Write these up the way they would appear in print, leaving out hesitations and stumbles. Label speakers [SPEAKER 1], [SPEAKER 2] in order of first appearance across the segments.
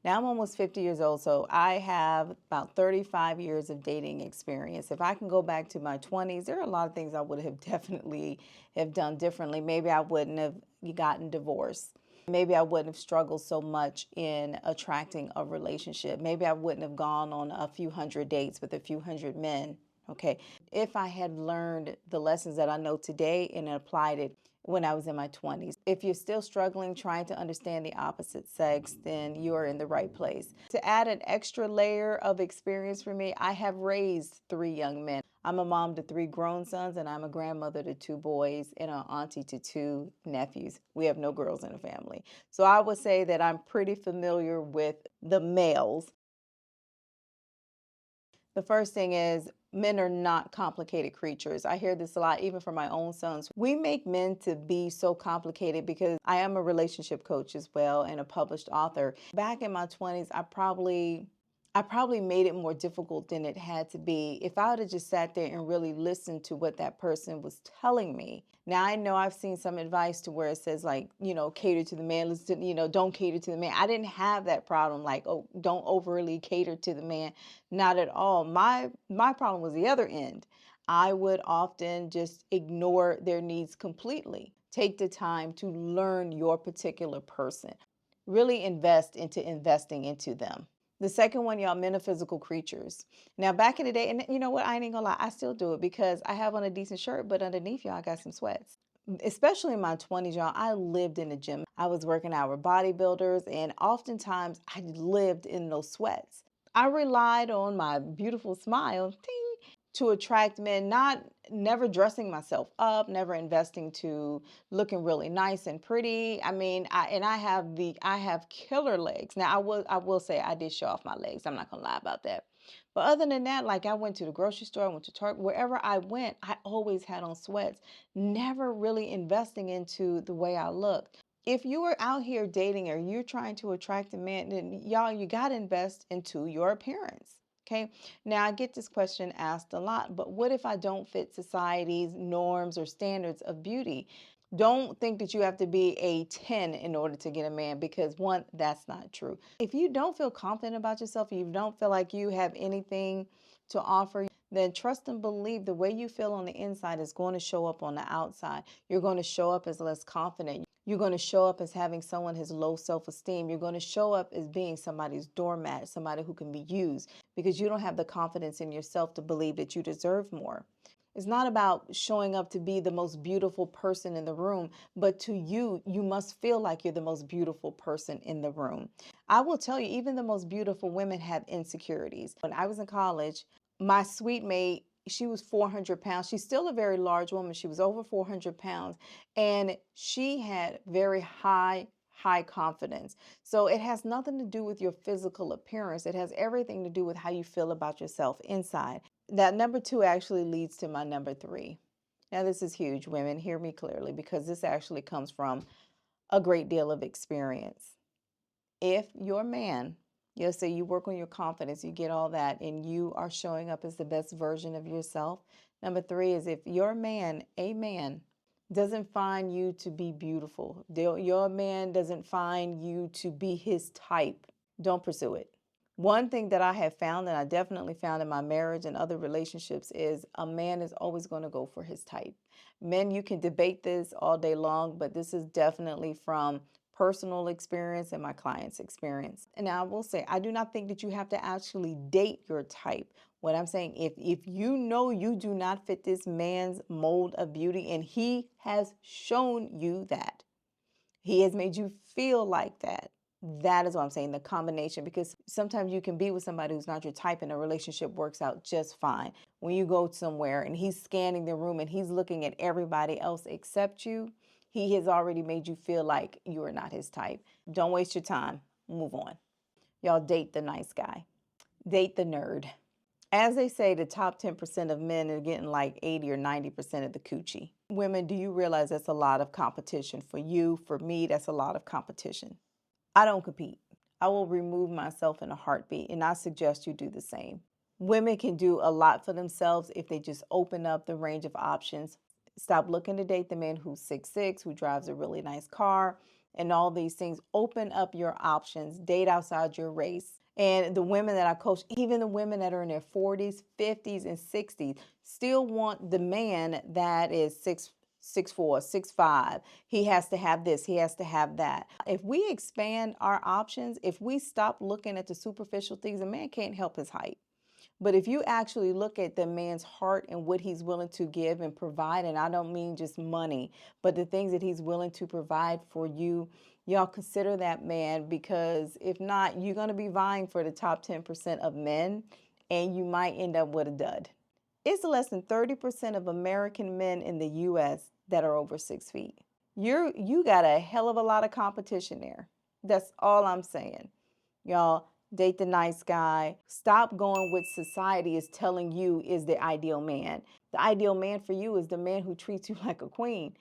[SPEAKER 1] Now I'm almost 50 years old, so I have about 35 years of dating experience. If I can go back to my 20s, there are a lot of things I would have definitely have done differently. Maybe I wouldn't have gotten divorced. Maybe I wouldn't have struggled so much in attracting a relationship. Maybe I wouldn't have gone on a few hundred dates with a few hundred men. Okay. If I had learned the lessons that I know today and applied it when I was in my 20s. If you're still struggling trying to understand the opposite sex, then you are in the right place. To add an extra layer of experience for me, I have raised 3 young men. I'm a mom to 3 grown sons, and I'm a grandmother to 2 boys and an auntie to 2 nephews. We have no girls in the family. So I would say that I'm pretty familiar with the males. The first thing is men are not complicated creatures. I hear this a lot, even from my own sons. We make men to be so complicated because I am a relationship coach as well and a published author. Back in my 20s, I probably made it more difficult than it had to be. If I would have just sat there and really listened to what that person was telling me. Now I know I've seen some advice to where it says like, cater to the man, listen, don't cater to the man. I didn't have that problem like, oh, don't overly cater to the man. Not at all. My problem was the other end. I would often just ignore their needs completely. Take the time to learn your particular person. Really invest into investing into them. The second one, y'all, men are physical creatures. Now, back in the day, and you know what? I ain't gonna lie, I still do it because I have on a decent shirt, but underneath, y'all, I got some sweats. Especially in my 20s, y'all, I lived in the gym. I was working out with bodybuilders, and oftentimes I lived in those sweats. I relied on my beautiful smile, ting, to attract men, never dressing myself up, never investing to looking really nice and pretty. I mean, I have killer legs. Now I will say I did show off my legs. I'm not gonna lie about that. But other than that, like I went to the grocery store, I went to Target, wherever I went, I always had on sweats, never really investing into the way I looked. If you are out here dating or you're trying to attract a man, then y'all, you got to invest into your appearance. Okay. Now, I get this question asked a lot, but what if I don't fit society's norms or standards of beauty? Don't think that you have to be a 10 in order to get a man because, one, that's not true. If you don't feel confident about yourself, you don't feel like you have anything to offer, then trust and believe the way you feel on the inside is going to show up on the outside. You're going to show up as less confident. You're going to show up as having someone has low self-esteem. You're going to show up as being somebody's doormat, somebody who can be used because you don't have the confidence in yourself to believe that you deserve more. It's not about showing up to be the most beautiful person in the room, but to you, you must feel like you're the most beautiful person in the room. I will tell you, even the most beautiful women have insecurities. When I was in college, my suite mate, she was 400 pounds. She's still a very large woman. She was over 400 pounds and she had very high confidence. So it has nothing to do with your physical appearance. It has everything to do with how you feel about yourself inside. That number 2 actually leads to my number 3. Now, this is huge, women. Hear me clearly because this actually comes from a great deal of experience. If your man, you'll say you work on your confidence, you get all that, and you are showing up as the best version of yourself. Number 3 is if your man, a man, doesn't find you to be beautiful, your man doesn't find you to be his type, don't pursue it. One thing that I have found, and I definitely found in my marriage and other relationships, is a man is always going to go for his type. Men, you can debate this all day long, but this is definitely from personal experience and my client's experience. And I will say, I do not think that you have to actually date your type. What I'm saying, if you know you do not fit this man's mold of beauty, and he has shown you that, he has made you feel like that. That is what I'm saying, the combination, because sometimes you can be with somebody who's not your type and a relationship works out just fine. When you go somewhere and he's scanning the room and he's looking at everybody else except you, he has already made you feel like you are not his type. Don't waste your time. Move on. Y'all, date the nice guy. Date the nerd. As they say, the top 10% of men are getting like 80 or 90% of the coochie. Women, do you realize that's a lot of competition for you? For me, that's a lot of competition. I don't compete. I will remove myself in a heartbeat, and I suggest you do the same. Women can do a lot for themselves if they just open up the range of options. Stop looking to date the man who's 6'6", who drives a really nice car, and all these things. Open up your options, date outside your race. And the women that I coach, even the women that are in their 40s, 50s, and 60s, still want the man that is 6'4", 6'5". He has to have this, he has to have that. If we expand our options, if we stop looking at the superficial things, a man can't help his height. But if you actually look at the man's heart and what he's willing to give and provide, and I don't mean just money, but the things that he's willing to provide for you, y'all consider that man, because if not, you're going to be vying for the top 10% of men, and you might end up with a dud. It's less than 30% of American men in the U.S. that are over 6 feet. You got a hell of a lot of competition there. That's all I'm saying. Y'all, date the nice guy. Stop going with society is telling you is the ideal man. The ideal man for you is the man who treats you like a queen.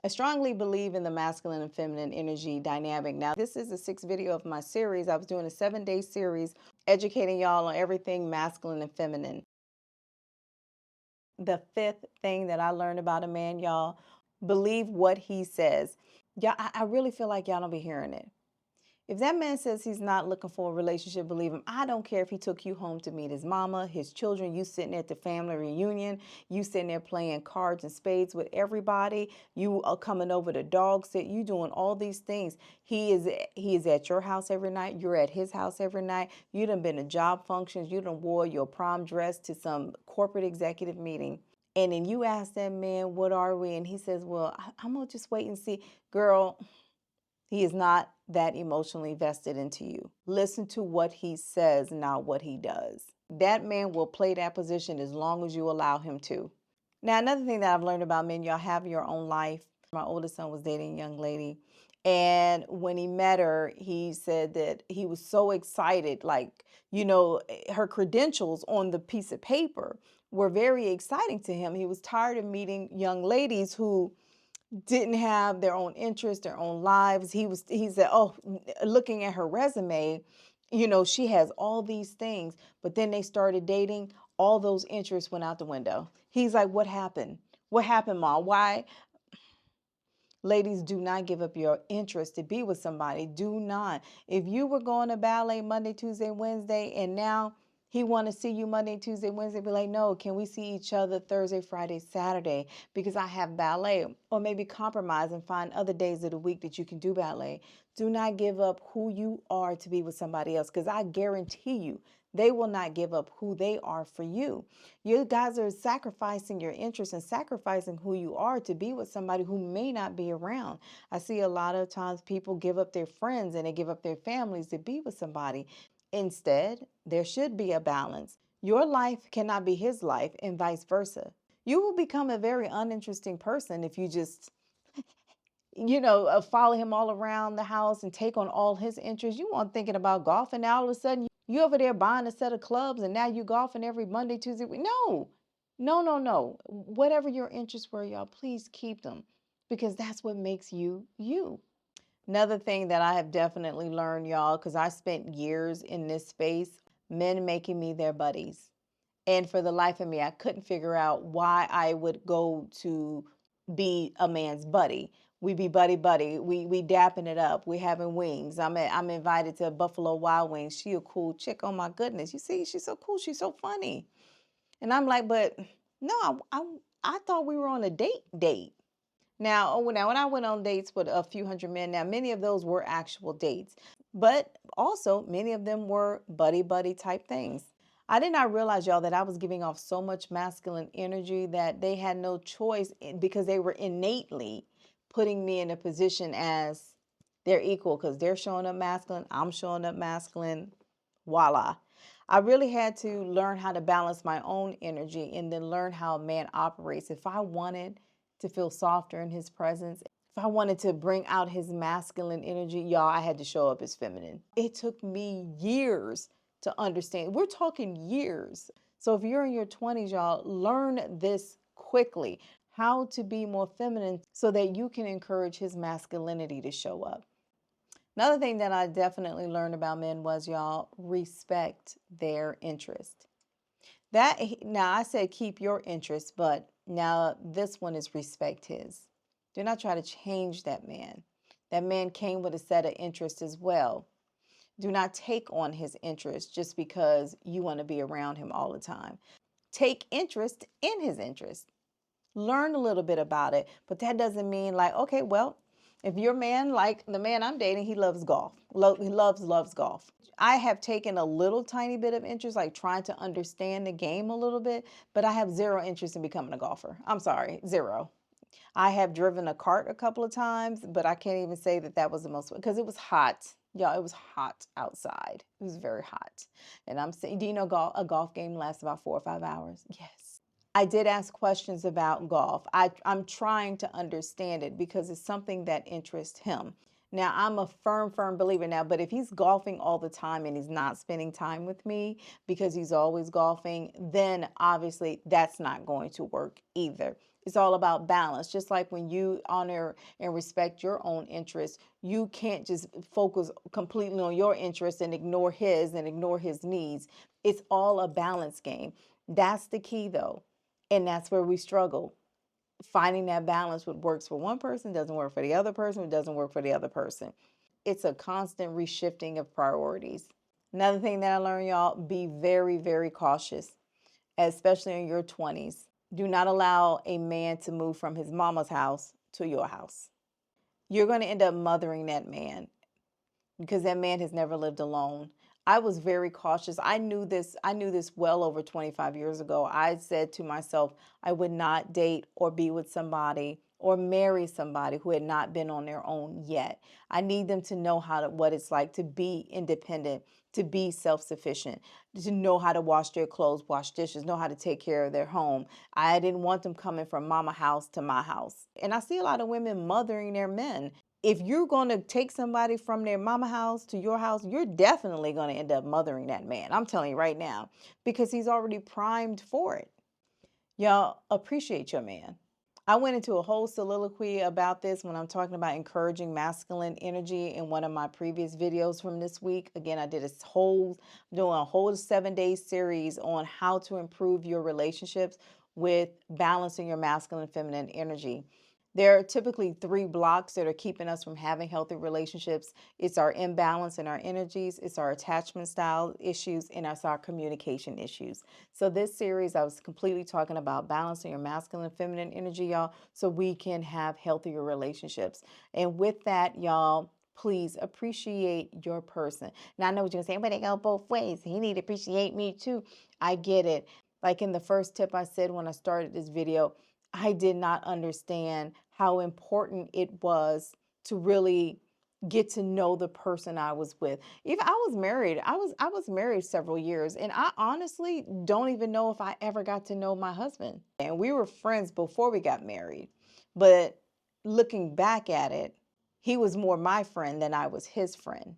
[SPEAKER 1] I strongly believe in the masculine and feminine energy dynamic. Now, this is the 6th video of my series. I was doing a 7-day series educating y'all on everything masculine and feminine. The 5th thing that I learned about a man, y'all, believe what he says. Y'all, I really feel like y'all don't be hearing it. If that man says he's not looking for a relationship, believe him. I don't care if he took you home to meet his mama, his children, you sitting at the family reunion, you sitting there playing cards and spades with everybody, you are coming over to dog sit, you doing all these things. He is at your house every night, you're at his house every night, you done been to job functions, you done wore your prom dress to some corporate executive meeting. And then you ask that man, what are we? And he says, well, I'm going to just wait and see. Girl, he is not that emotionally vested into you. Listen to what he says, not what he does. That man will play that position as long as you allow him to. Now, another thing that I've learned about men, y'all have your own life. My oldest son was dating a young lady, and when he met her, he said that he was so excited, like, her credentials on the piece of paper were very exciting to him. He was tired of meeting young ladies who didn't have their own interests, their own lives. He said, oh, looking at her resume, she has all these things, but then they started dating, all those interests went out the window. He's like, what happened? What happened, Mom? Why? Ladies, do not give up your interest to be with somebody. Do not. If you were going to ballet Monday, Tuesday, Wednesday, and now he want to see you Monday, Tuesday, Wednesday, be like, no, can we see each other Thursday, Friday, Saturday? Because I have ballet. Or maybe compromise and find other days of the week that you can do ballet. Do not give up who you are to be with somebody else, because I guarantee you, they will not give up who they are for you. You guys are sacrificing your interests and sacrificing who you are to be with somebody who may not be around. I see a lot of times people give up their friends and they give up their families to be with somebody. Instead, there should be a balance. Your life cannot be his life and vice versa. You will become a very uninteresting person if you just follow him all around the house and take on all his interests. You weren't thinking about golfing. Now all of a sudden you over there buying a set of clubs and now you golfing every Monday, Tuesday. No, no, no, no. Whatever your interests were, y'all, please keep them, because that's what makes you you. Another thing that I have definitely learned, y'all, because I spent years in this space, men making me their buddies. And for the life of me, I couldn't figure out why I would go to be a man's buddy. We be buddy. We dapping it up. We having wings. I'm invited to Buffalo Wild Wings. She a cool chick. Oh my goodness. You see, she's so cool. She's so funny. And I'm like, but no, I thought we were on a date. Now, when I went on dates with a few hundred men, now many of those were actual dates, but also many of them were buddy type things. I did not realize, y'all, that I was giving off so much masculine energy that they had no choice, because they were innately putting me in a position as their equal, because they're showing up masculine, I'm showing up masculine, voila. I really had to learn how to balance my own energy and then learn how a man operates. If I wanted to feel softer in his presence, if I wanted to bring out his masculine energy, y'all, I had to show up as feminine. It took me years to understand. We're talking years. So if you're in your 20s, y'all, learn this quickly, how to be more feminine so that you can encourage his masculinity to show up. Another thing that I definitely learned about men was, y'all, respect their interest. Now I said keep your interest, but now this one is respect his. Do not try to change that man. That man came with a set of interests as well. Do not take on his interest just because you want to be around him all the time. Take interest in his interest. Learn a little bit about it, but that doesn't mean like, okay, well, if your man, like the man I'm dating, he loves golf. He loves golf. I have taken a little tiny bit of interest, like trying to understand the game a little bit, but I have zero interest in becoming a golfer. I'm sorry, zero. I have driven a cart a couple of times, but I can't even say that that was the most, because it was hot. Y'all, it was hot outside. It was very hot. And I'm saying, do you know a golf game lasts about 4 or 5 hours? Yes. I did ask questions about golf. I'm trying to understand it because it's something that interests him. Now, I'm a firm believer now, but if he's golfing all the time and he's not spending time with me because he's always golfing, then obviously that's not going to work either. It's all about balance. Just like when you honor and respect your own interests, you can't just focus completely on your interests and ignore his needs. It's all a balance game. That's the key though. And that's where we struggle. Finding that balance, what works for one person doesn't work for the other person, it doesn't work for the other person. It's a constant reshifting of priorities. Another thing that I learned, y'all, be very cautious, especially in your 20s. Do not allow a man to move from his mama's house to your house. You're going to end up mothering that man because that man has never lived alone. I was very cautious. I knew this well over 25 years ago. I said to myself, I would not date or be with somebody or marry somebody who had not been on their own yet. I need them to know what it's like to be independent, to be self-sufficient, to know how to wash their clothes, wash dishes, know how to take care of their home. I didn't want them coming from mama house to my house. And I see a lot of women mothering their men. If you're going to take somebody from their mama house to your house, you're definitely going to end up mothering that man. I'm telling you right now, because he's already primed for it. Y'all appreciate your man. I went into a whole soliloquy about this when I'm talking about encouraging masculine energy in one of my previous videos from this week. Again, I did doing a whole 7-day series on how to improve your relationships with balancing your masculine and feminine energy. There are typically 3 blocks that are keeping us from having healthy relationships. It's our imbalance in our energies, it's our attachment style issues, and it's our communication issues. So this series, I was completely talking about balancing your masculine and feminine energy, y'all, so we can have healthier relationships. And with that, y'all, please appreciate your person. Now, I know what you're going to say, but it go both ways. You need to appreciate me too. I get it. Like in the first tip I said when I started this video, I did not understand how important it was to really get to know the person I was with. Even I was married. I was married several years, and I honestly don't even know if I ever got to know my husband. And we were friends before we got married. But looking back at it, he was more my friend than I was his friend.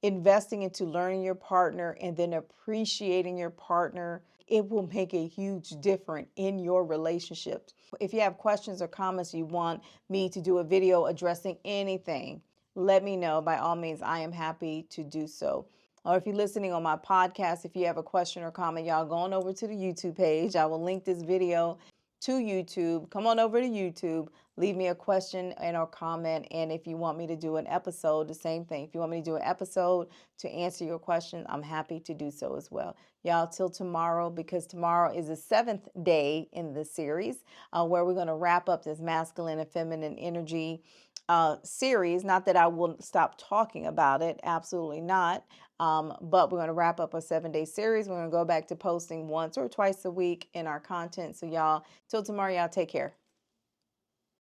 [SPEAKER 1] Investing into learning your partner and then appreciating your partner, it will make a huge difference in your relationships. If you have questions or comments you want me to do a video addressing anything, let me know. By all means, I am happy to do so. Or if you're listening on my podcast, if you have a question or comment, y'all go on over to the YouTube page. I will link this video to YouTube. Come on over to YouTube. Leave me a question and or comment. And if you want me to do an episode, the same thing. If you want me to do an episode to answer your question, I'm happy to do so as well. Y'all, till tomorrow, because tomorrow is the 7th day in the series where we're going to wrap up this masculine and feminine energy series. Not that I will stop talking about it. Absolutely not. But we're going to wrap up a 7-day series. We're going to go back to posting once or twice a week in our content. So y'all, till tomorrow, y'all take care.